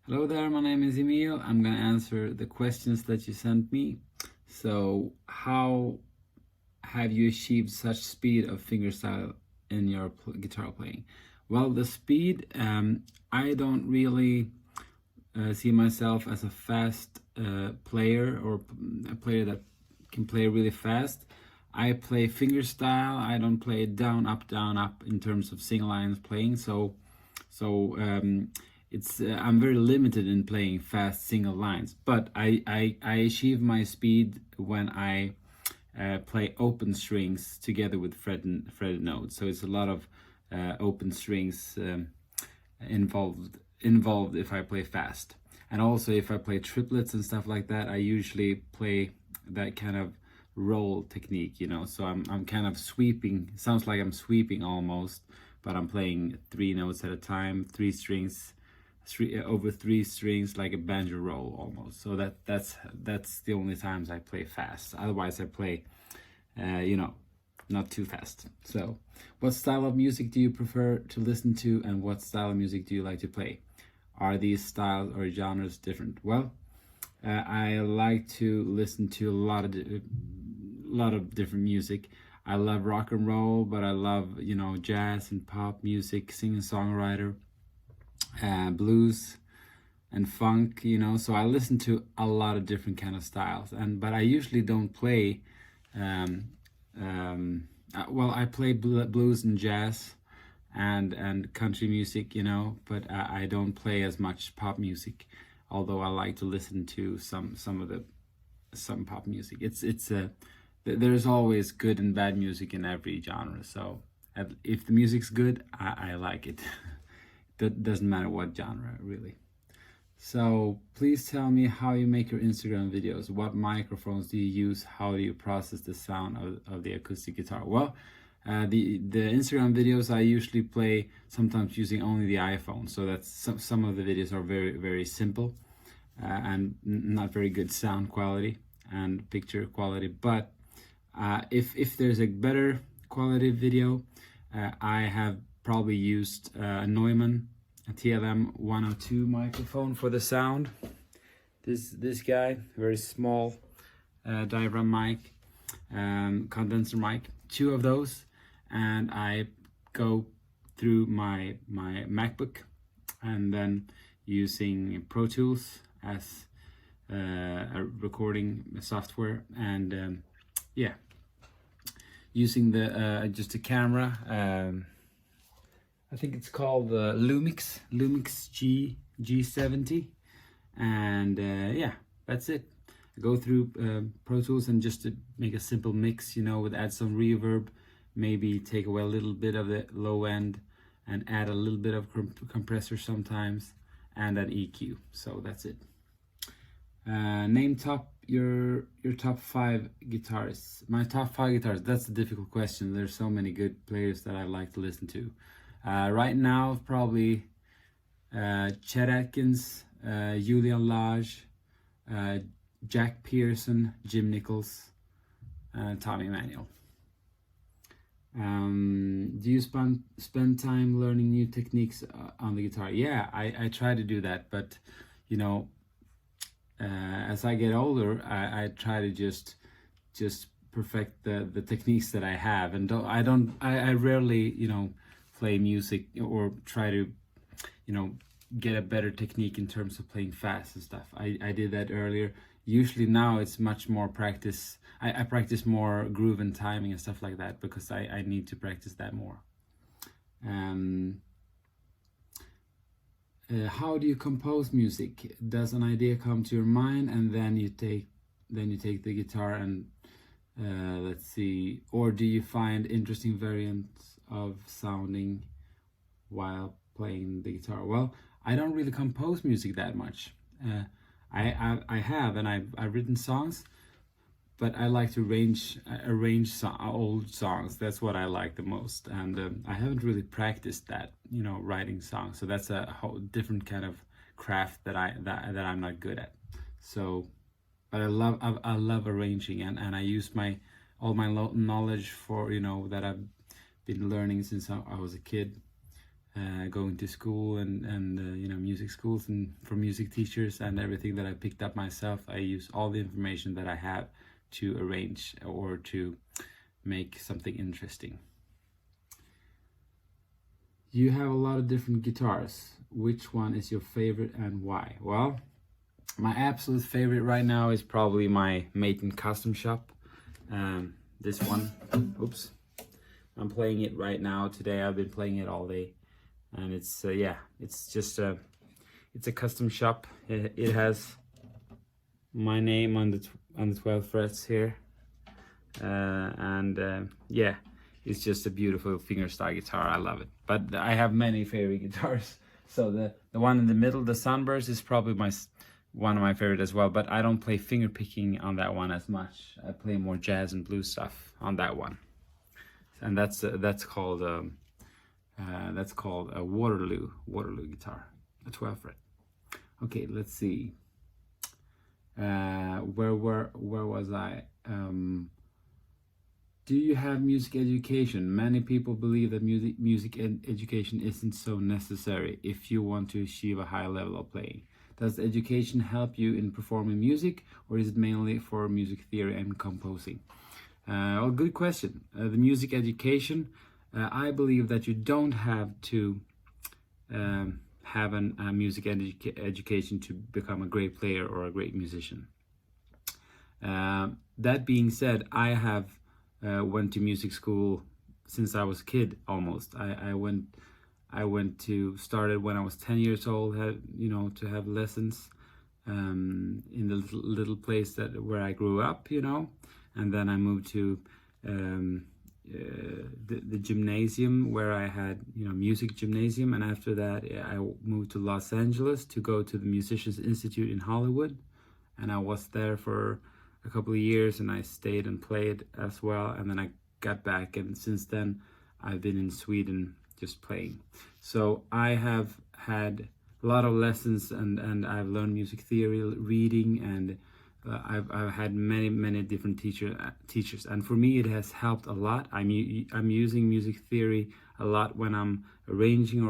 Hello there, my name is Emil. I'm gonna answer the questions that you sent me. So, how have you achieved such speed of fingerstyle in your guitar playing? Well, the speed, I don't really see myself as a fast player or a player that can play really fast. I play fingerstyle. I don't play down, up in terms of single lines playing. So it's I'm very limited in playing fast single lines, but I achieve my speed when I play open strings together with fretted notes. So it's a lot of open strings involved if I play fast, and also if I play triplets and stuff like that, I usually play that kind of roll technique, so I'm kind of sweeping. Sounds like I'm sweeping almost, but I'm playing three notes at a time, three strings, over three strings, like a banjo roll almost. So that's the only times I play fast. Otherwise I play not too fast. So what style of music do you prefer to listen to, and what style of music do you like to play? Are these styles or genres different? Well, I like to listen to a lot of different music. I love rock and roll, but I love jazz and pop music, singer-songwriter, blues and funk. So I listen to a lot of different kind of styles, but I usually don't play. Well, I play blues and jazz and country music, but I don't play as much pop music. Although I like to listen to some pop music. There's always good and bad music in every genre. So if the music's good, I like it. That doesn't matter what genre, really. So please tell me how you make your Instagram videos. What microphones do you use? How do you process the sound of the acoustic guitar? Well, the Instagram videos I usually play sometimes using only the iPhone. So that's some of the videos are very, very simple and not very good sound quality and picture quality. But if there's a better quality video, I have probably used a Neumann TLM 102 microphone for the sound. This guy, very small diaphragm mic, condenser mic, two of those, and I go through my MacBook, and then using Pro Tools as a recording software, and using the just a camera. I think it's called the Lumix G70, and that's it. I go through Pro Tools and just to make a simple mix, with add some reverb, maybe take away a little bit of the low end and add a little bit of compressor sometimes, and an EQ. So that's it. Name your top 5 guitarists. My top 5 guitarists, that's a difficult question. There's so many good players that I like to listen to. Right now, probably Chet Atkins, Julian Lage, Jack Pearson, Jim Nichols, Tommy Emmanuel. Do you spend time learning new techniques on the guitar? Yeah, I try to do that, but as I get older, I try to just perfect the techniques that I have, and I rarely play music or try to get a better technique in terms of playing fast and stuff. I did that earlier. Usually now it's much more practice. I practice more groove and timing and stuff like that because I need to practice that more. How do you compose music? Does an idea come to your mind and then you take the guitar and let's see, or do you find interesting variants of sounding while playing the guitar? Well, I don't really compose music that much. I have, and I've written songs, but I like to arrange old songs. That's what I like the most, and I haven't really practiced that, writing songs. So that's a whole different kind of craft that I'm not good at. So, but I love arranging, and I use all my knowledge for that I've been learning since I was a kid going to school and you know, music schools and from music teachers and everything that I picked up myself. I use all the information that I have to arrange or to make something interesting. You have a lot of different guitars. Which one is your favorite and why? Well, my absolute favorite right now is probably my Maiden Custom Shop. This one. Oops. I'm playing it right now. Today I've been playing it all day. And it's yeah, it's just it's a custom shop. It has my name on the 12 frets here. Yeah, it's just a beautiful fingerstyle guitar. I love it. But I have many favorite guitars. So the one in the middle, the Sunburst, is probably one of my favorite as well. But I don't play finger picking on that one as much. I play more jazz and blues stuff on that one. And that's called a Waterloo guitar, a 12 fret. Okay, let's see. Where was I? Do you have music education? Many people believe that music education isn't so necessary if you want to achieve a high level of playing. Does education help you in performing music, or is it mainly for music theory and composing? Well, good question. The music education, I believe that you don't have to have a music education to become a great player or a great musician. That being said, I have went to music school since I was a kid almost. Started when I was 10 years old, to have lessons in the little place where I grew up, and then I moved to the gymnasium where I had, music gymnasium, and after that I moved to Los Angeles to go to the Musicians Institute in Hollywood, and I was there for a couple of years, and I stayed and played as well, and then I got back, and since then I've been in Sweden just playing. So I have had a lot of lessons, and I've learned music theory, reading, and I've had many different teachers, and for me it has helped a lot. I'm using music theory a lot when I'm arranging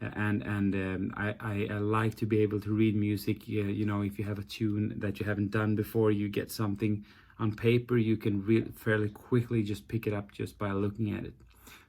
I like to be able to read music. If you have a tune that you haven't done before, you get something on paper, you can fairly quickly just pick it up just by looking at it.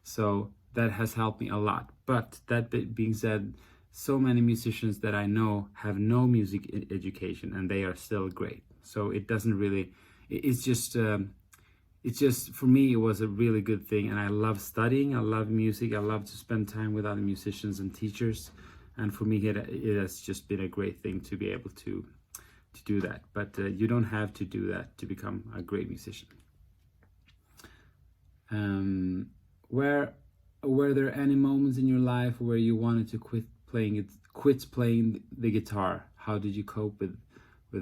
So that has helped me a lot. But that being said, so many musicians that I know have no music education, and they are still great. So it doesn't really, it's just for me, it was a really good thing, and I love studying, I love music, I love to spend time with other musicians and teachers, and for me it has just been a great thing to be able to do that. But you don't have to do that to become a great musician. Were there any moments in your life where you wanted to quit playing the guitar? How did you cope with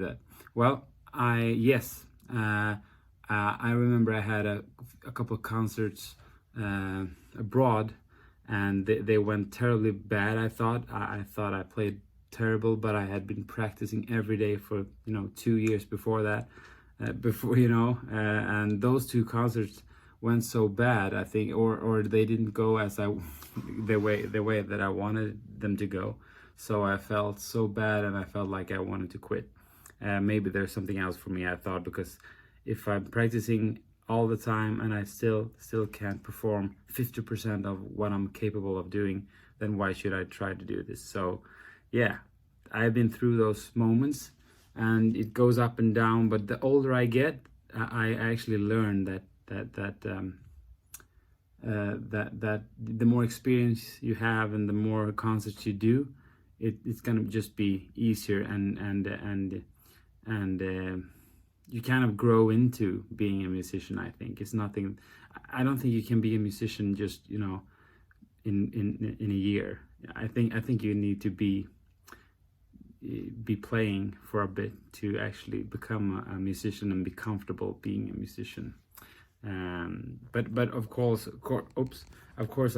that? Well, yes. I remember I had a couple of concerts abroad, and they went terribly bad. I thought I played terrible, but I had been practicing every day for 2 years before that. And those two concerts went so bad, I think, or they didn't go as the way that I wanted them to go. So I felt so bad, and I felt like I wanted to quit. Maybe there's something else for me, I thought, because if I'm practicing all the time and I still can't perform 50% of what I'm capable of doing, then why should I try to do this? So yeah, I've been through those moments, and it goes up and down. But the older I get, I actually learn that the more experience you have and the more concerts you do, it's gonna just be easier, and you kind of grow into being a musician. I think it's nothing. I don't think you can be a musician just in a year. I think you need to be playing for a bit to actually become a musician and be comfortable being a musician. But of course,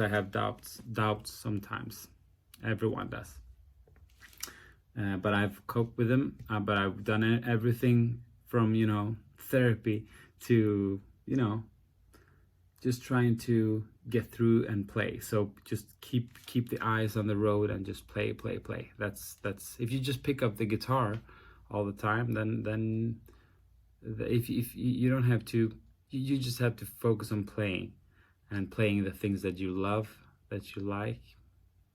I have doubts sometimes. Everyone does. But I've coped with them. But I've done everything from therapy to just trying to get through and play. So just keep the eyes on the road and just play. That's if you just pick up the guitar all the time, then if you don't have to, you just have to focus on playing and playing the things that you love, that you like.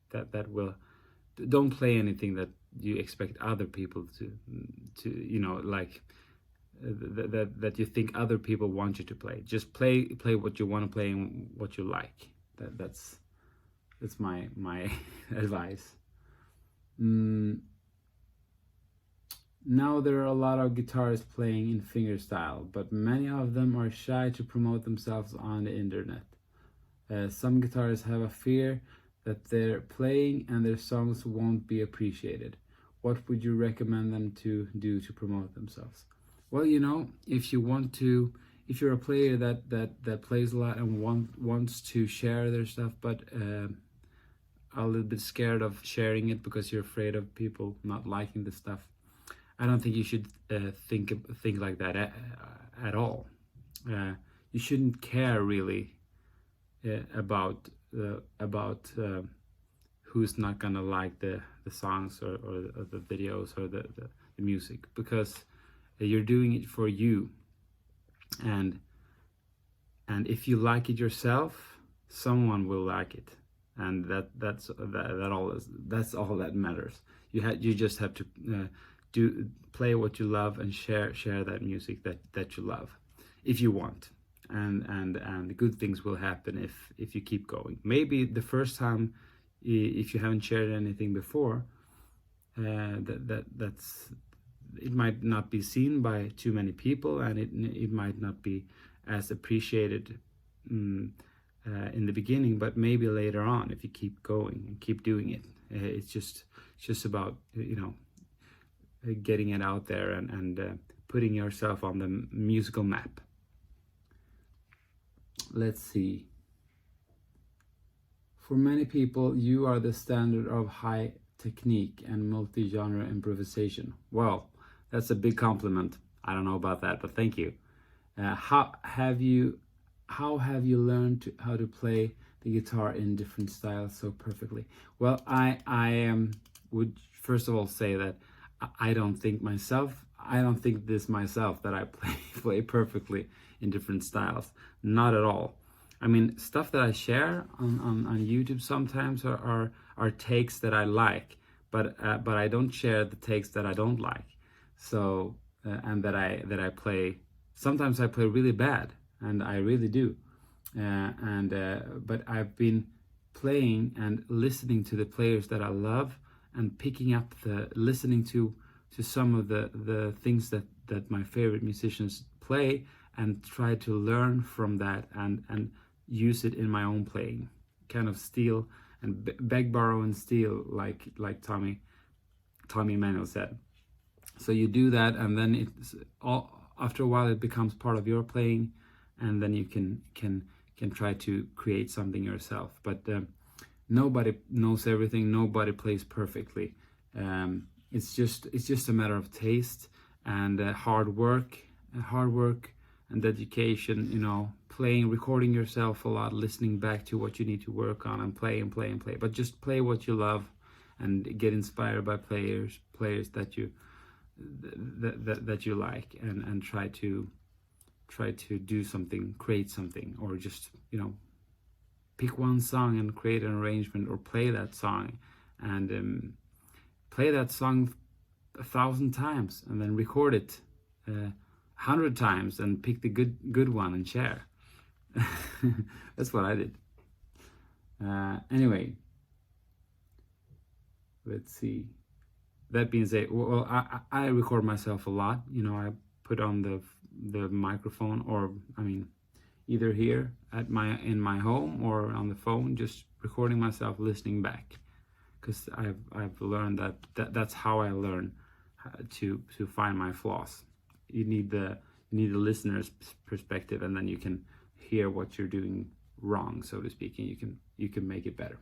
That will, don't play anything that you expect other people to you know, like that you think other people want you to play. Just play what you want to play and what you like. That's my advice. Now there are a lot of guitarists playing in fingerstyle, but many of them are shy to promote themselves on the internet. Some guitarists have a fear that their playing and their songs won't be appreciated. What would you recommend them to do to promote themselves? Well, you know, if you're a player that plays a lot and wants to share their stuff, but a little bit scared of sharing it because you're afraid of people not liking the stuff, I don't think you should think like that at all. You shouldn't care really about who's not gonna like the songs or the videos or the music, because you're doing it for you, and if you like it yourself, someone will like it, and that's all that matters. You just have to play what you love and share that music that you love, if you want, and good things will happen if you keep going. Maybe the first time, if you haven't shared anything before, that's it might not be seen by too many people, and it might not be as appreciated in the beginning, but maybe later on, if you keep going and keep doing it, it's just about, you know, getting it out there and putting yourself on the musical map. Let's see. For many people, you are the standard of high technique and multi-genre improvisation. Well, that's a big compliment. I don't know about that, but thank you. How have you learned how to play the guitar in different styles so perfectly? Well, I would first of all say that I don't think this myself that I play perfectly in different styles. Not at all. I mean, stuff that I share on YouTube sometimes are takes that I like, but I don't share the takes that I don't like. So and that I play. Sometimes I play really bad, and I really do. But I've been playing and listening to the players that I love, and picking up listening to some of the things that my favorite musicians play, and try to learn from that and use it in my own playing. Kind of steal and beg, borrow, and steal, like Tommy Emmanuel said. So you do that, and then it's after a while it becomes part of your playing, and then you can try to create something yourself. But nobody knows everything. Nobody plays perfectly. It's just a matter of taste and hard work and dedication. You know, recording yourself a lot, listening back to what you need to work on, and play. But just play what you love, and get inspired by players that you like, and try to do something, create something, or just, you know, pick one song and create an arrangement, or play that song and play that song 1,000 times, and then record it 100 times, and pick the good one and share. That's what I did. Anyway, let's see. That being said, well, I record myself a lot. You know, I put on the microphone, or I mean, either here in my home or on the phone, just recording myself, listening back, because I've learned that's how I learn to find my flaws. You need the listener's perspective, and then you can hear what you're doing wrong, so to speak, and you can make it better.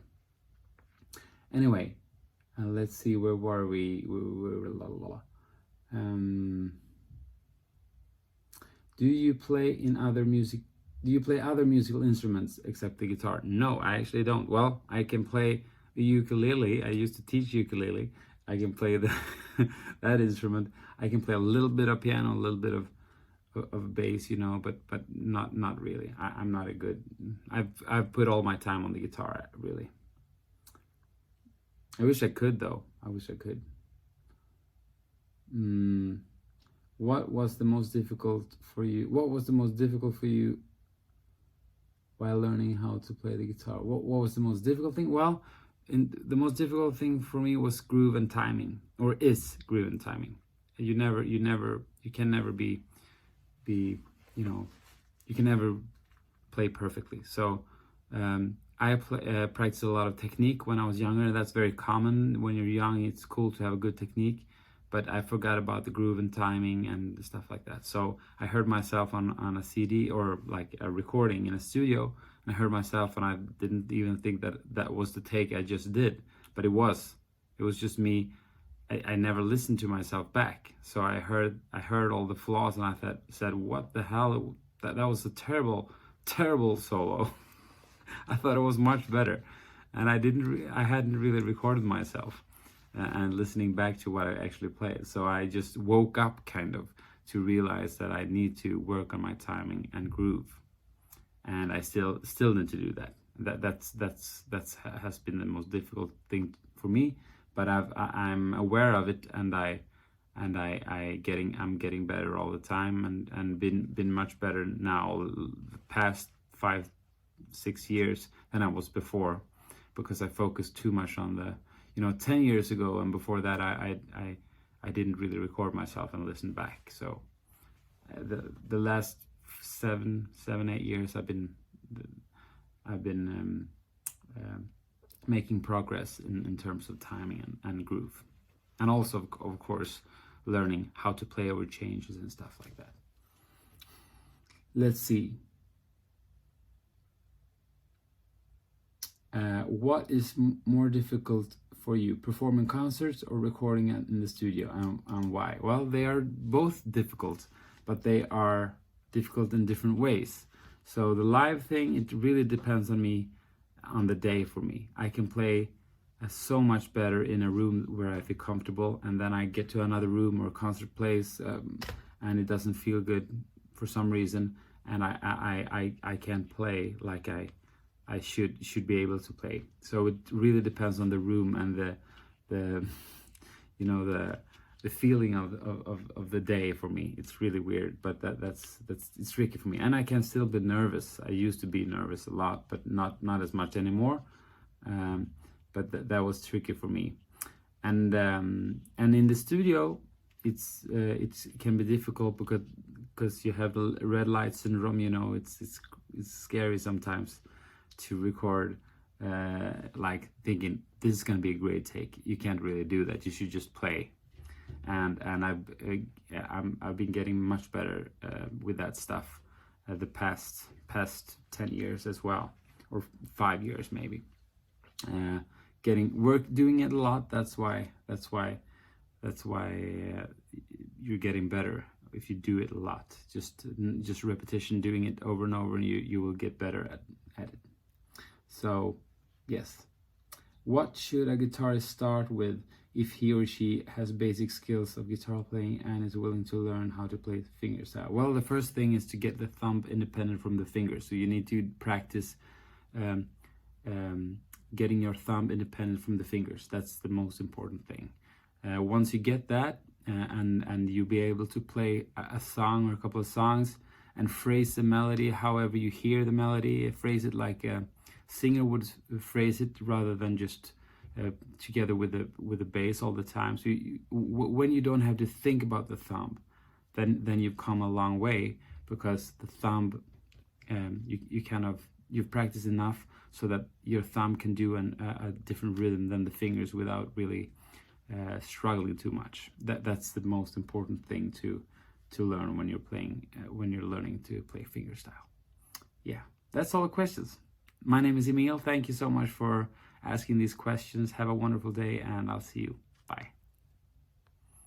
Anyway, let's see, where were we? Do you play in other music Do you play other musical instruments except the guitar? No, I actually don't. Well, I can play the ukulele. I used to teach ukulele. I can play that instrument. I can play a little bit of piano, a little bit of bass, you know, but not really. I'm not a good. I've put all my time on the guitar, really. I wish I could, though. I wish I could. What was the most difficult for you? What was the most difficult for you while learning how to play the guitar? What was the most difficult thing? Well, the most difficult thing for me was groove and timing, or is groove and timing. You can never be, you know, you can never play perfectly. So I practiced a lot of technique when I was younger. That's very common. When you're young, it's cool to have a good technique, but I forgot about the groove and timing and stuff like that. So I heard myself on a CD or like a recording in a studio, and I heard myself, and I didn't even think that was the take I just did, but it was just me. I never listened to myself back. So I heard all the flaws, and I said, what the hell? That was a terrible solo. I thought it was much better, and I hadn't really recorded myself and listening back to what I actually played. So I just woke up kind of to realize that I need to work on my timing and groove, and I still need to do that. That's has been the most difficult thing for me, but I'm aware of it, and I'm getting better all the time, and been much better now the past 5-6 years than I was before, because I focused too much on the, 10 years ago and before that I didn't really record myself and listen back. So the last 7-8 years I've been making progress in terms of timing and groove, and also of course learning how to play over changes and stuff like that. Let's see. What is more difficult for you, performing concerts or recording it in the studio, and why? Well, they are both difficult, but they are difficult in different ways. So the live thing, it really depends on me, on the day for me. I can play so much better in a room where I feel comfortable, and then I get to another room or a concert place and it doesn't feel good for some reason, and I can't play like I should be able to play. So it really depends on the room and the feeling of the day for me. It's really weird, but it's tricky for me, and I can still be nervous. I used to be nervous a lot, but not as much anymore. But that was tricky for me, and in the studio, it can be difficult because you have the red light syndrome. It's scary sometimes to record like thinking this is gonna be a great take. You can't really do that. You should just play, and I've been getting much better with that stuff the past 10 years as well, or 5 years maybe. Doing it a lot. That's why you're getting better if you do it a lot. Just repetition, doing it over and over, and you will get better at it. So yes, what should a guitarist start with if he or she has basic skills of guitar playing and is willing to learn how to play fingerstyle? Well, the first thing is to get the thumb independent from the fingers. So you need to practice getting your thumb independent from the fingers. That's the most important thing. Once you get that, and you'll be able to play a song or a couple of songs and phrase the melody however you hear the melody, phrase it like a singer would phrase it, rather than just together with the bass all the time. So when you don't have to think about the thumb, then you've come a long way, because the thumb, you've practiced enough so that your thumb can do a different rhythm than the fingers without really struggling too much. That's the most important thing to learn when you're learning to play fingerstyle. Yeah, that's all the questions. My name is Emil. Thank you so much for asking these questions. Have a wonderful day, and I'll see you. Bye.